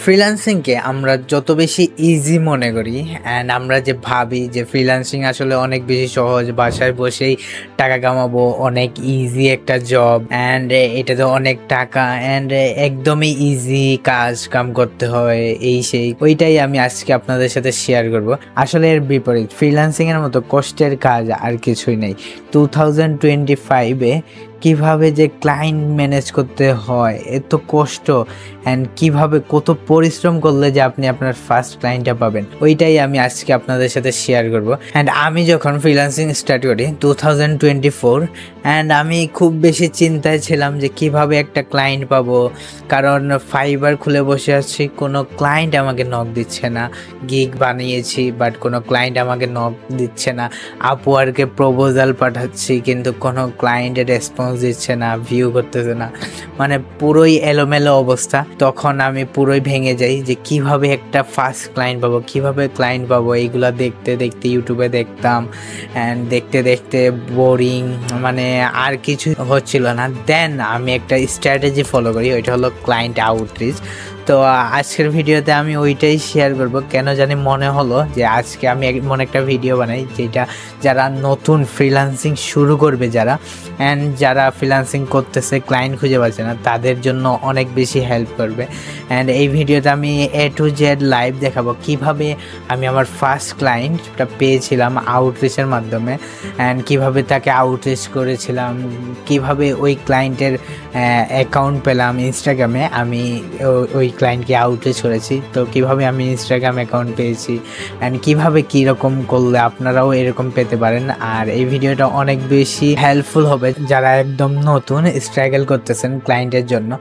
ফ্রিল্যান্সিংকে আমরা যত বেশি ইজি মনে করি অ্যান্ড আমরা যে ভাবি যে ফ্রিল্যান্সিং আসলে অনেক বেশি সহজ, বাসায় বসেই টাকা কামাবো, অনেক ইজি একটা জব অ্যান্ড এটাতে অনেক টাকা অ্যান্ড একদমই ইজি কাজ কাম করতে হয়, এই সেই ওইটাই আমি আজকে আপনাদের সাথে শেয়ার করব। আসলে এর বিপরীত, ফ্রিল্যান্সিং এর মতো কষ্টের কাজ আর কিছুই নেই। 2025-এ কিভাবে যে ক্লায়েন্ট ম্যানেজ করতে হয়, এত কষ্ট অ্যান্ড কিভাবে কত পরিশ্রম করলে যে আপনি আপনার ফার্স্ট ক্লায়েন্টটা পাবেন, ওইটাই আমি আজকে আপনাদের সাথে শেয়ার করব। অ্যান্ড আমি যখন ফ্রিল্যান্সিং স্টার্ট করি 2024, অ্যান্ড আমি খুব বেশি চিন্তায় ছিলাম যে কিভাবে একটা ক্লায়েন্ট পাবো, কারণ ফাইবার খুলে বসে আছি, কোনো ক্লায়েন্ট আমাকে নক দিচ্ছে না। গিগ বানিয়েছি বাট কোনো ক্লায়েন্ট আমাকে নক দিচ্ছে না। আপওয়ার্কে প্রপোজাল পাঠাচ্ছি কিন্তু কোনো ক্লায়েন্টের রেসপন্স দিচ্ছে না, ভিউ করতেছে না, মানে পুরোই এলোমেলো অবস্থা। তখন আমি পুরোই ভেঙে যাই যে কিভাবে একটা ফার্স্ট ক্লায়েন্ট পাবো, কিভাবে ক্লায়েন্ট পাবো। এইগুলা দেখতে দেখতে ইউটিউবে দেখতাম অ্যান্ড দেখতে দেখতে বোরিং, মানে আর কিছু হচ্ছিল না। দেন আমি একটা স্ট্র্যাটেজি ফলো করি, ওইটা হলো ক্লায়েন্ট আউটরিচ। তো আজকের ভিডিওতে আমি ওইটাই শেয়ার করব। কেন জানি মনে হলো যে আজকে আমি এমন একটা ভিডিও বানাই যেটা যারা নতুন ফ্রিল্যান্সিং শুরু করবে, যারা অ্যান্ড যারা ফ্রিল্যান্সিং করতেছে ক্লায়েন্ট খুঁজে পাচ্ছে না, তাদের জন্য অনেক বেশি হেল্প করবে। অ্যান্ড এই ভিডিওতে আমি A to Z লাইভ দেখাবো কিভাবে আমি আমার ফার্স্ট ক্লায়েন্টটা পেয়েছিলাম আউটরিচের মাধ্যমে, অ্যান্ড কিভাবে তাকে আউটরিচ করেছিলাম, কিভাবে ওই ক্লায়েন্টের অ্যাকাউন্ট পেলাম ইনস্টাগ্রামে। আমি ওই ক্লায়েন্টকে আউটরিচ করেছি, তো কিভাবে আমি ইনস্টাগ্রাম অ্যাকাউন্ট পেয়েছি অ্যান্ড কিভাবে কীরকম করলে আপনারাও এরকম পেতে পারেন। আর এই ভিডিওটা অনেক বেশি হেল্পফুল হবে যারা একদম নতুন স্ট্রাগল করতেছেন ক্লায়েন্টের জন্য।